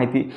माहिती।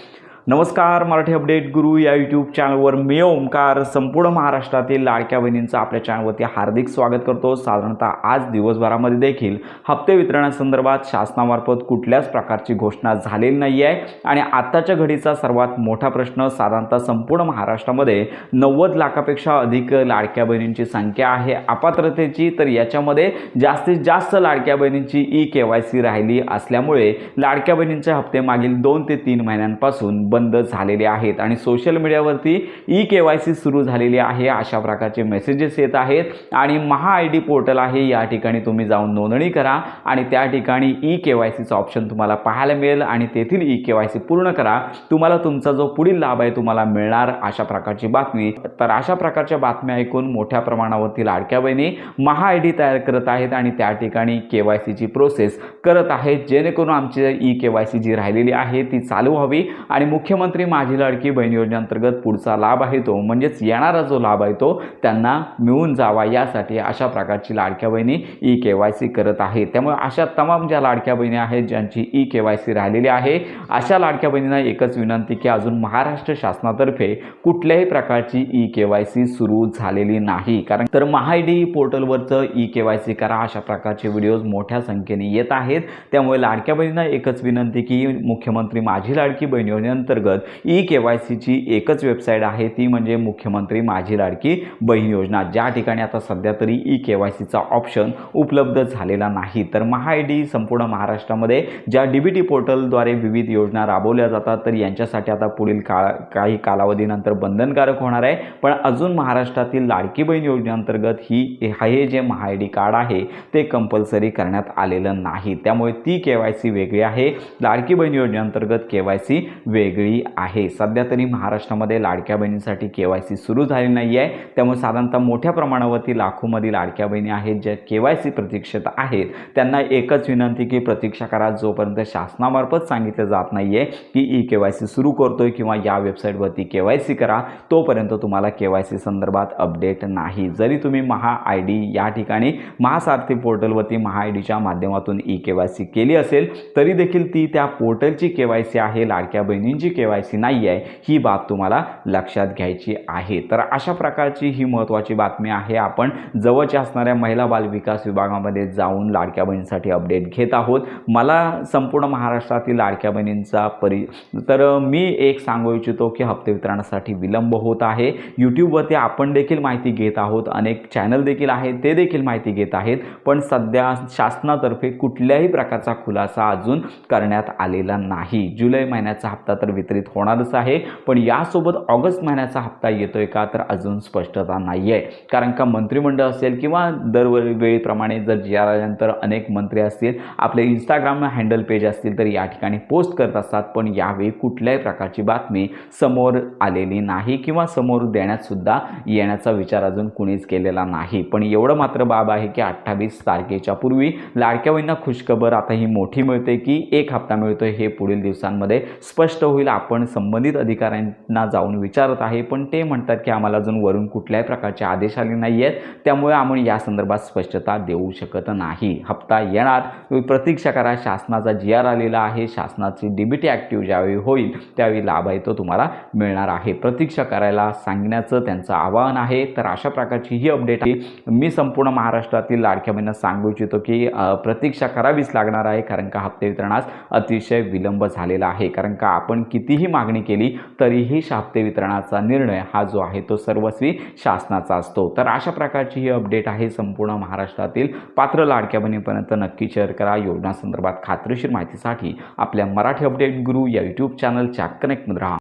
नमस्कार, मराठी अपडेट गुरु या यूट्यूब चॅनलवर मी ओमकार संपूर्ण महाराष्ट्रातील लाडक्या बहिणींचं आपल्या चॅनलवरती हार्दिक स्वागत करतो। साधारणतः आज दिवसभरामध्ये देखील हप्ते वितरणासंदर्भात शासनामार्फत कुठल्याच प्रकारची घोषणा झालेली नाही आहे आणि आताच्या घडीचा सर्वात मोठा प्रश्न साधारणतः संपूर्ण महाराष्ट्रामध्ये 90 लाखापेक्षा अधिक लाडक्या बहिणींची संख्या आहे अपात्रतेची। तर याच्यामध्ये जास्तीत जास्त लाडक्या बहिणींची ई-KYC राहिली असल्यामुळे लाडक्या बहिणींचे हप्ते मागील 2 ते 3 महिन्यांपासून बंद झालेले आहेत आणि सोशल मीडियावरती ई-KYC सुरू झालेली आहे अशा प्रकारचे मेसेजेस येत आहेत आणि महा-ID पोर्टल आहे, या ठिकाणी तुम्ही जाऊन नोंदणी करा आणि त्या ठिकाणी ई-KYCचा ऑप्शन तुम्हाला पाहायला मिळेल आणि तेथील ई-KYC पूर्ण करा, तुम्हाला तुमचा जो पुढील लाभ आहे तुम्हाला मिळणार अशा प्रकारची बातमी। तर अशा प्रकारच्या बातम्या ऐकून मोठ्या प्रमाणावरती लाडक्या बहिणी महा-ID तयार करत आहेत आणि त्या ठिकाणी KYCची प्रोसेस करत आहेत जेणेकरून आमची ई-KYC जी राहिलेली आहे ती चालू व्हावी आणि मुख्यमंत्री माझी लाडकी बहीण योजनेअंतर्गत पुढचा लाभ आहे तो म्हणजेच येणारा जो लाभ आहे तो त्यांना मिळून जावा, यासाठी अशा प्रकारची लाडक्या बहिणी ई-KYC करत आहेत। त्यामुळे अशा तमाम ज्या लाडक्या बहिणी आहेत ज्यांची ई-KYC राहिलेली आहे अशा लाडक्या बहिणींना एकच विनंती की अजून महाराष्ट्र शासनातर्फे कुठल्याही प्रकारची ई-KYC सुरू झालेली नाही, कारण तर महा-ID पोर्टलवरचं ई-KYC करा अशा प्रकारचे व्हिडिओज मोठ्या संख्येने येत आहेत। त्यामुळे लाडक्या बहिणींना एकच विनंती की मुख्यमंत्री माझी लाडकी बहीण योजनेअंतर्गत ई-KYCची एकच वेबसाईट आहे ती म्हणजे मुख्यमंत्री माझी लाडकी बहीण योजना, ज्या ठिकाणी आता सध्या तरी ई-KYCचा ऑप्शन उपलब्ध झालेला नाही। तर महा-ID संपूर्ण महाराष्ट्रामध्ये ज्या DBT पोर्टलद्वारे विविध योजना राबवल्या जातात तर यांच्यासाठी आता पुढील काही कालावधीनंतर बंधनकारक होणार आहे, पण अजून महाराष्ट्रातील लाडकी बहीण योजनेअंतर्गत हे जे महा-ID कार्ड आहे ते कंपल्सरी करण्यात आलेलं नाही। त्यामुळे ती KYC वेगळी आहे, लाडकी बहीण योजनेअंतर्गत KYC वेगळी आहे। सध्या तरी महाराष्ट्रामध्ये लाडक्या बहिणींसाठी KYC सुरू झाली नाही आहे, त्यामुळे साधारणतः मोठ्या प्रमाणावरती लाखोमध्ये लाडक्या बहिणी आहेत ज्या KYC प्रतीक्षेत आहेत। त्यांना एकच विनंती की प्रतीक्षा करा, जोपर्यंत शासनामार्फत सांगितलं जात नाही आहे की ई-KYC सुरू करतोय किंवा या वेबसाईटवरती KYC करा, तोपर्यंत तुम्हाला KYC संदर्भात अपडेट नाही। जरी तुम्ही महा-ID या ठिकाणी महासारथी पोर्टलवरती महा-IDच्या माध्यमातून ई-KYC केली असेल तरी देखील ती त्या पोर्टलची KYC आहे, लाडक्या बहिणींची KYC नाही आहे, ही बाब तुम्हाला लक्षात घ्यायची आहे। तर अशा प्रकारची ही महत्त्वाची बातमी आहे। आपण जवळच्या असणाऱ्या महिला बाल विकास विभागामध्ये जाऊन लाडक्या बहिणींसाठी अपडेट घेत आहोत। मला संपूर्ण महाराष्ट्रातील लाडक्या बहिणींचा तर मी एक सांगू इच्छितो की हप्ते वितरणासाठी विलंब होत आहे। यूट्यूबवरती आपण देखील माहिती घेत आहोत, अनेक चॅनल देखील आहेत ते देखील माहिती घेत आहेत, पण सध्या शासनातर्फे कुठल्याही प्रकारचा खुलासा अजून करण्यात आलेला नाही। जुलै महिन्याचा हप्ता तर वितरित होणारच आहे, पण यासोबत ऑगस्ट महिन्याचा हप्ता येतोय का तर अजून स्पष्टता नाही आहे, कारण का मंत्रिमंडळ असेल किंवा दरवेळीप्रमाणे जर GR आल्यानंतर अनेक मंत्री असतील आपले इंस्टाग्राम हँडल पेज असतील तर या ठिकाणी पोस्ट करत असतात, पण यावेळी कुठल्याही प्रकारची बातमी समोर आलेली नाही किंवा समोर देण्यात सुद्धा येण्याचा विचार अजून कुणीच केलेला नाही। पण एवढं मात्र बाब आहे की 28 तारखेच्या पूर्वी लाडक्या बहिणींना खुशखबर आता ही मोठी मिळते की एक हप्ता मिळतोय, हे पुढील दिवसांमध्ये स्पष्ट होईल। आपण संबंधित अधिकाऱ्यांना जाऊन विचारत आहे, पण ते म्हणतात की आम्हाला अजून वरून कुठल्याही प्रकारचे आदेश आले नाही आहेत, त्यामुळे आम्ही या संदर्भात स्पष्टता देऊ शकत नाही। हप्ता येणार, प्रतीक्षा करा, शासनाचा GR आलेला आहे, शासनाची DBT ॲक्टिव्ह ज्यावेळी होईल त्यावेळी लाभ आहे तो तुम्हाला मिळणार आहे, प्रतीक्षा करायला सांगण्याचं त्यांचं आवाहन आहे। तर अशा प्रकारची ही अपडेट आहे। मी संपूर्ण महाराष्ट्रातील लाडक्या बहिणींना सांगू इच्छितो की प्रतीक्षा करावीच लागणार आहे, कारण का हप्ते वितरणास अतिशय विलंब झालेला आहे, कारण का आपण कितीही मागणी केली तरीही हप्ते वितरणाचा निर्णय हा जो आहे तो सर्वस्वी शासनाचा असतो। तर अशा प्रकारची ही अपडेट आहे। संपूर्ण महाराष्ट्रातील पात्र लाडक्या बहिणीपर्यंत नक्की शेअर करा। योजना संदर्भात खात्रीशीर माहितीसाठी आपल्या मराठी अपडेट गुरु या यूट्यूब चॅनलच्या कनेक्टमध्ये राहा।